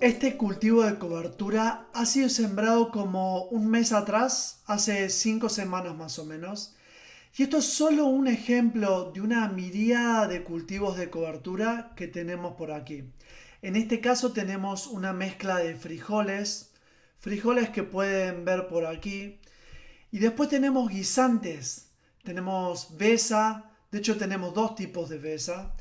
Este cultivo de cobertura ha sido sembrado como un mes atrás, hace 5 semanas más o menos. Y esto es solo un ejemplo de una miríada de cultivos de cobertura que tenemos por aquí. En este caso tenemos una mezcla de frijoles, frijoles que pueden ver por aquí. Y después tenemos guisantes, tenemos besa, de hecho tenemos dos tipos de besa.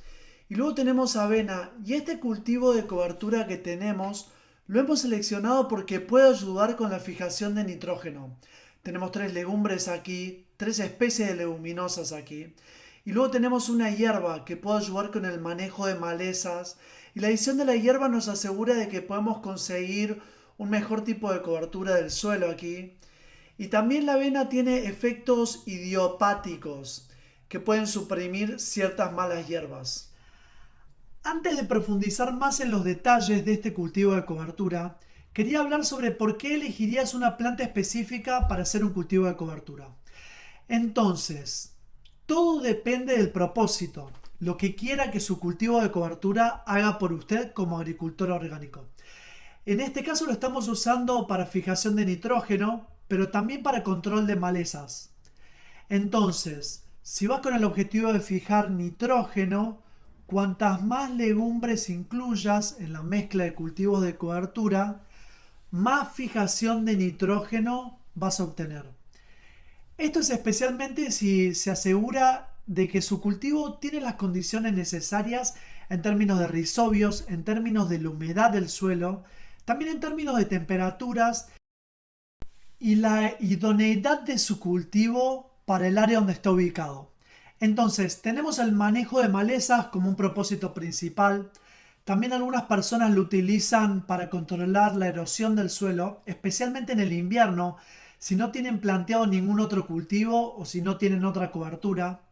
Y luego tenemos avena. Y este cultivo de cobertura que tenemos lo hemos seleccionado porque puede ayudar con la fijación de nitrógeno. Tenemos tres legumbres aquí, tres especies de leguminosas aquí. Y luego tenemos una hierba que puede ayudar con el manejo de malezas. Y la adición de la hierba nos asegura de que podemos conseguir un mejor tipo de cobertura del suelo aquí. Y también la avena tiene efectos idiopáticos que pueden suprimir ciertas malas hierbas. Antes de profundizar más en los detalles de este cultivo de cobertura, quería hablar sobre por qué elegirías una planta específica para hacer un cultivo de cobertura. Entonces, todo depende del propósito, lo que quiera que su cultivo de cobertura haga por usted como agricultor orgánico. En este caso lo estamos usando para fijación de nitrógeno, pero también para control de malezas. Entonces, si vas con el objetivo de fijar nitrógeno, cuantas más legumbres incluyas en la mezcla de cultivos de cobertura, más fijación de nitrógeno vas a obtener. Esto es especialmente si se asegura de que su cultivo tiene las condiciones necesarias en términos de rizobios, en términos de la humedad del suelo, también en términos de temperaturas y la idoneidad de su cultivo para el área donde está ubicado. Entonces, tenemos el manejo de malezas como un propósito principal. También algunas personas lo utilizan para controlar la erosión del suelo, especialmente en el invierno, si no tienen planteado ningún otro cultivo o si no tienen otra cobertura.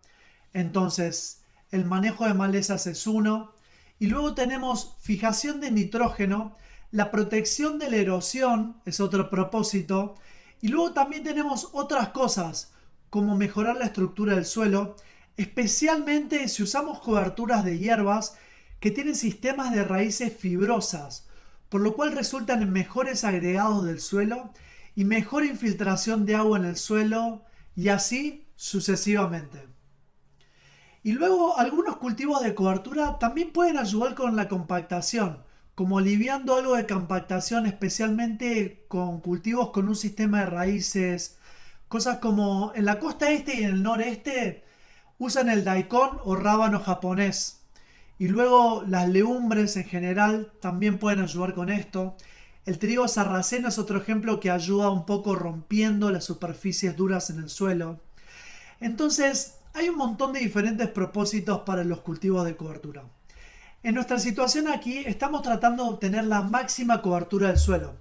Entonces, el manejo de malezas es uno. Y luego tenemos fijación de nitrógeno, la protección de la erosión es otro propósito. Y luego también tenemos otras cosas, como mejorar la estructura del suelo, especialmente si usamos coberturas de hierbas que tienen sistemas de raíces fibrosas, por lo cual resultan en mejores agregados del suelo y mejor infiltración de agua en el suelo y así sucesivamente. Y luego algunos cultivos de cobertura también pueden ayudar con la compactación, como aliviando algo de compactación, especialmente con cultivos con un sistema de raíces. Cosas como en la costa este y en el noreste usan el daikon o rábano japonés. Y luego las legumbres en general también pueden ayudar con esto. El trigo sarraceno es otro ejemplo que ayuda un poco rompiendo las superficies duras en el suelo. Entonces, hay un montón de diferentes propósitos para los cultivos de cobertura. En nuestra situación aquí estamos tratando de obtener la máxima cobertura del suelo,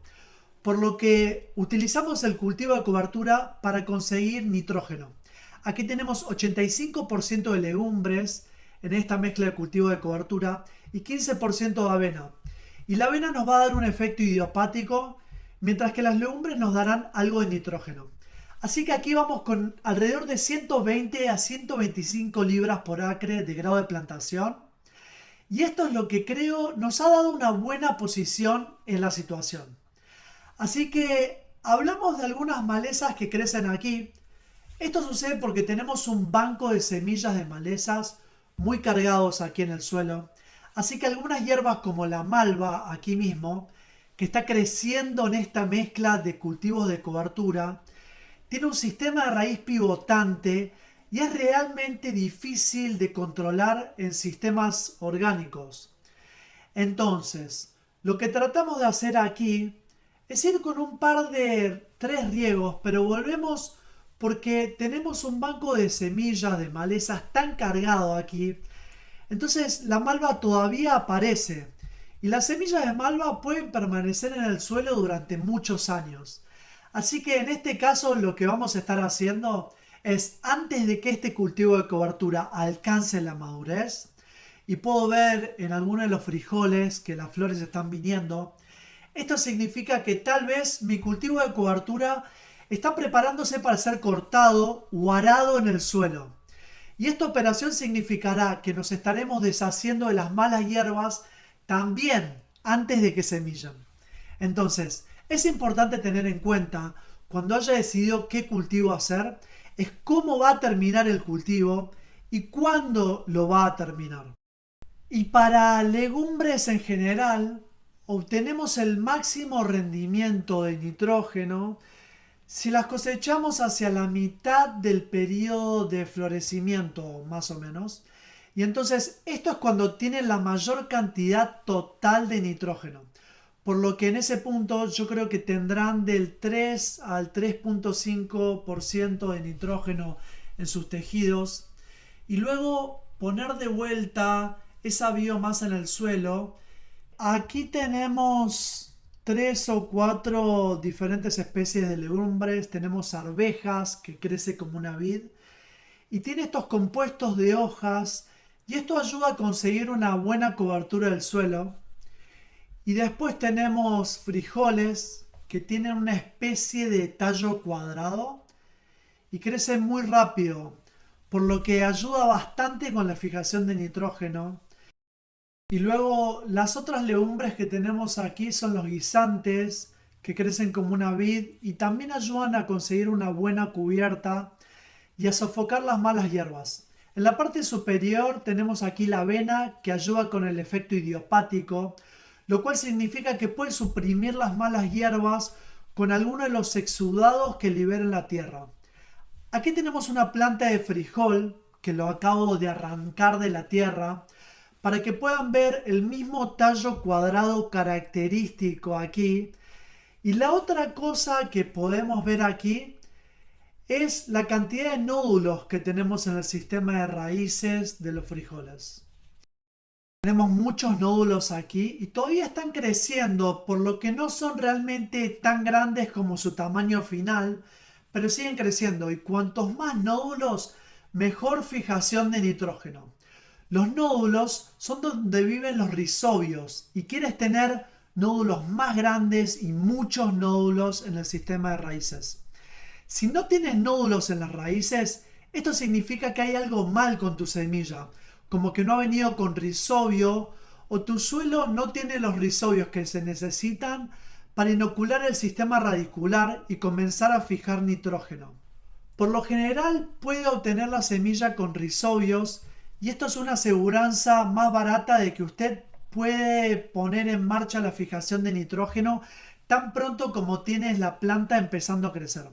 por lo que utilizamos el cultivo de cobertura para conseguir nitrógeno. Aquí tenemos 85% de legumbres en esta mezcla de cultivo de cobertura y 15% de avena. Y la avena nos va a dar un efecto idiopático, mientras que las legumbres nos darán algo de nitrógeno. Así que aquí vamos con alrededor de 120 a 125 libras por acre de grado de plantación. Y esto es lo que creo nos ha dado una buena posición en la situación. Así que hablamos de algunas malezas que crecen aquí. Esto sucede porque tenemos un banco de semillas de malezas muy cargados aquí en el suelo. Así que algunas hierbas como la malva aquí mismo, que está creciendo en esta mezcla de cultivos de cobertura, tiene un sistema de raíz pivotante y es realmente difícil de controlar en sistemas orgánicos. Entonces, lo que tratamos de hacer aquí es ir con un par de tres riegos, pero volvemos porque tenemos un banco de semillas de malezas tan cargado aquí. Entonces la malva todavía aparece y las semillas de malva pueden permanecer en el suelo durante muchos años. Así que en este caso lo que vamos a estar haciendo es, antes de que este cultivo de cobertura alcance la madurez, y puedo ver en algunos de los frijoles que las flores están viniendo, esto significa que tal vez mi cultivo de cobertura está preparándose para ser cortado o arado en el suelo. Y esta operación significará que nos estaremos deshaciendo de las malas hierbas también antes de que semillen. Entonces, es importante tener en cuenta cuando haya decidido qué cultivo hacer, es cómo va a terminar el cultivo y cuándo lo va a terminar. Y para legumbres en general, obtenemos el máximo rendimiento de nitrógeno si las cosechamos hacia la mitad del periodo de florecimiento, más o menos. Y entonces esto es cuando tienen la mayor cantidad total de nitrógeno. Por lo que en ese punto yo creo que tendrán del 3 al 3,5% de nitrógeno en sus tejidos. Y luego poner de vuelta esa biomasa en el suelo. Aquí tenemos 3 o 4 diferentes especies de legumbres. Tenemos arvejas, que crece como una vid, y tiene estos compuestos de hojas, y esto ayuda a conseguir una buena cobertura del suelo. Y después tenemos frijoles, que tienen una especie de tallo cuadrado y crecen muy rápido, por lo que ayuda bastante con la fijación de nitrógeno. Y luego las otras legumbres que tenemos aquí son los guisantes, que crecen como una vid y también ayudan a conseguir una buena cubierta y a sofocar las malas hierbas. En la parte superior tenemos aquí la avena, que ayuda con el efecto idiopático, lo cual significa que puede suprimir las malas hierbas con alguno de los exudados que libera la tierra. Aquí tenemos una planta de frijol que lo acabo de arrancar de la tierra para que puedan ver el mismo tallo cuadrado característico aquí. Y la otra cosa que podemos ver aquí es la cantidad de nódulos que tenemos en el sistema de raíces de los frijoles. Tenemos muchos nódulos aquí y todavía están creciendo, por lo que no son realmente tan grandes como su tamaño final, pero siguen creciendo, y cuantos más nódulos, mejor fijación de nitrógeno. Los nódulos son donde viven los rizobios y quieres tener nódulos más grandes y muchos nódulos en el sistema de raíces. Si no tienes nódulos en las raíces, esto significa que hay algo mal con tu semilla, como que no ha venido con rizobio o tu suelo no tiene los rizobios que se necesitan para inocular el sistema radicular y comenzar a fijar nitrógeno. Por lo general puede obtener la semilla con rizobios, y esto es una aseguranza más barata de que usted puede poner en marcha la fijación de nitrógeno tan pronto como tienes la planta empezando a crecer.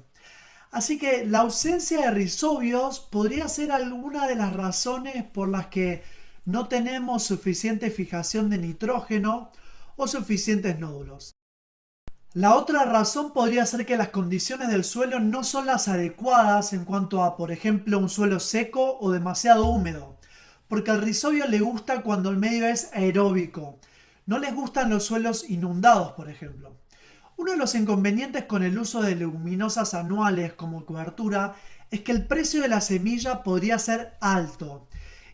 Así que la ausencia de rizobios podría ser alguna de las razones por las que no tenemos suficiente fijación de nitrógeno o suficientes nódulos. La otra razón podría ser que las condiciones del suelo no son las adecuadas en cuanto a, por ejemplo, un suelo seco o demasiado húmedo, porque al rizobio le gusta cuando el medio es aeróbico. No les gustan los suelos inundados, por ejemplo. Uno de los inconvenientes con el uso de leguminosas anuales como cobertura es que el precio de la semilla podría ser alto.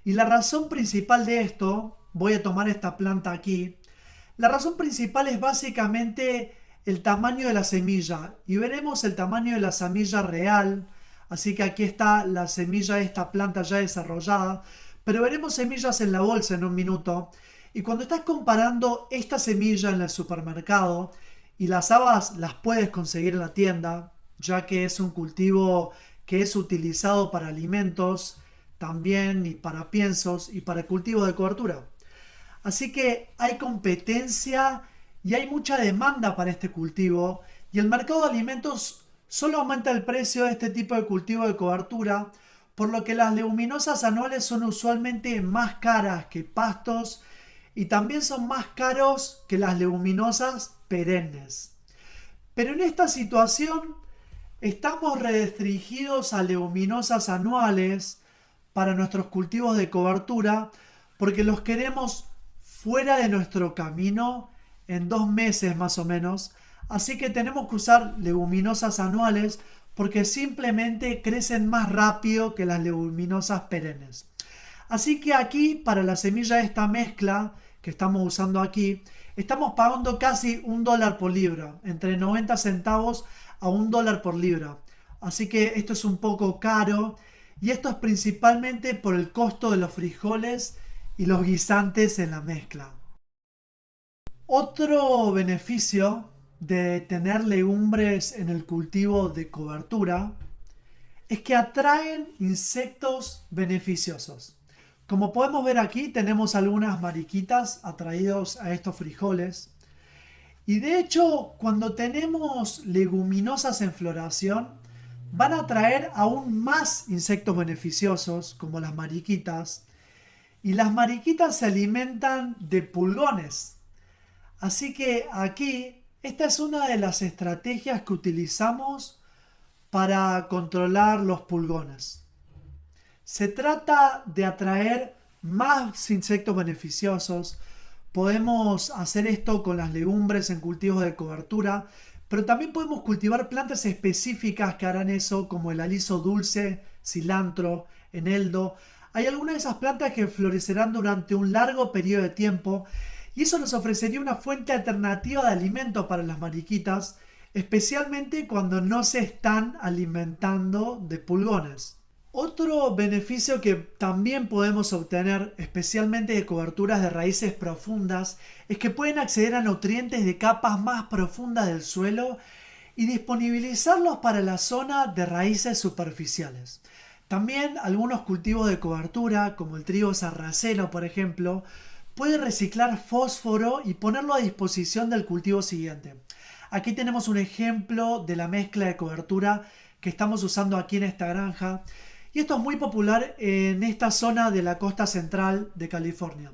Y la razón principal de esto, voy a tomar esta planta aquí, la razón principal es básicamente el tamaño de la semilla. Y veremos el tamaño de la semilla real. Así que aquí está la semilla de esta planta ya desarrollada. Pero veremos semillas en la bolsa en un minuto. Y cuando estás comparando esta semilla en el supermercado, y las habas las puedes conseguir en la tienda, ya que es un cultivo que es utilizado para alimentos también, y para piensos y para cultivo de cobertura. Así que hay competencia y hay mucha demanda para este cultivo, y el mercado de alimentos solo aumenta el precio de este tipo de cultivo de cobertura, por lo que las leguminosas anuales son usualmente más caras que pastos y también son más caros que las leguminosas perennes. Pero en esta situación estamos restringidos a leguminosas anuales para nuestros cultivos de cobertura, porque los queremos fuera de nuestro camino en 2 meses más o menos. Así que tenemos que usar leguminosas anuales porque simplemente crecen más rápido que las leguminosas perennes. Así que aquí, para la semilla de esta mezcla que estamos usando aquí, estamos pagando casi $1 por libra, entre 90 centavos a $1 por libra. Así que esto es un poco caro, y esto es principalmente por el costo de los frijoles y los guisantes en la mezcla. Otro beneficio de tener legumbres en el cultivo de cobertura es que atraen insectos beneficiosos. Como podemos ver aquí, tenemos algunas mariquitas atraídos a estos frijoles. Y de hecho, cuando tenemos leguminosas en floración, van a atraer aún más insectos beneficiosos, como las mariquitas. Y las mariquitas se alimentan de pulgones. Así que aquí, esta es una de las estrategias que utilizamos para controlar los pulgones. Se trata de atraer más insectos beneficiosos. Podemos hacer esto con las legumbres en cultivos de cobertura, pero también podemos cultivar plantas específicas que harán eso, como el aliso dulce, cilantro, eneldo. Hay algunas de esas plantas que florecerán durante un largo periodo de tiempo y eso nos ofrecería una fuente alternativa de alimento para las mariquitas, especialmente cuando no se están alimentando de pulgones. Otro beneficio que también podemos obtener, especialmente de coberturas de raíces profundas, es que pueden acceder a nutrientes de capas más profundas del suelo y disponibilizarlos para la zona de raíces superficiales. También algunos cultivos de cobertura, como el trigo sarraceno por ejemplo, puede reciclar fósforo y ponerlo a disposición del cultivo siguiente. Aquí tenemos un ejemplo de la mezcla de cobertura que estamos usando aquí en esta granja. Y esto es muy popular en esta zona de la costa central de California.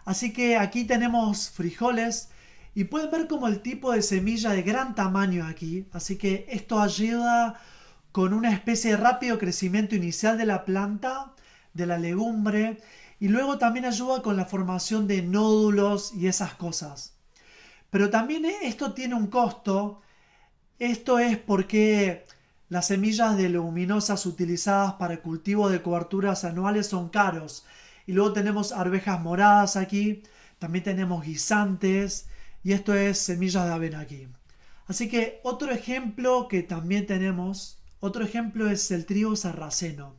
Así que aquí tenemos frijoles y pueden ver como el tipo de semilla de gran tamaño aquí. Así que esto ayuda con una especie de rápido crecimiento inicial de la planta, de la legumbre, y luego también ayuda con la formación de nódulos y esas cosas. Pero también esto tiene un costo. Esto es porque las semillas de leguminosas utilizadas para el cultivo de coberturas anuales son caros. Y luego tenemos arvejas moradas aquí, también tenemos guisantes y esto es semillas de avena aquí. Así que otro ejemplo que también tenemos, otro ejemplo es el trigo sarraceno.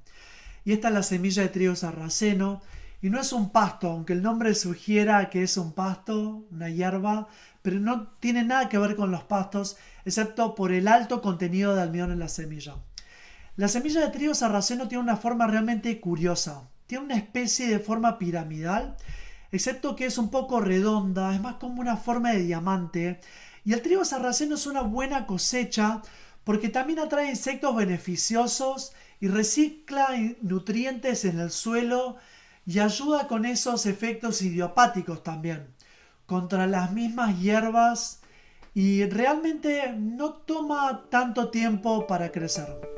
Y esta es la semilla de trigo sarraceno. Y no es un pasto, aunque el nombre sugiera que es un pasto, una hierba, pero no tiene nada que ver con los pastos, excepto por el alto contenido de almidón en la semilla. La semilla de trigo sarraceno tiene una forma realmente curiosa. Tiene una especie de forma piramidal, excepto que es un poco redonda, es más como una forma de diamante. Y el trigo sarraceno es una buena cosecha porque también atrae insectos beneficiosos y recicla nutrientes en el suelo y ayuda con esos efectos idiopáticos también, contra las mismas hierbas y realmente no toma tanto tiempo para crecer.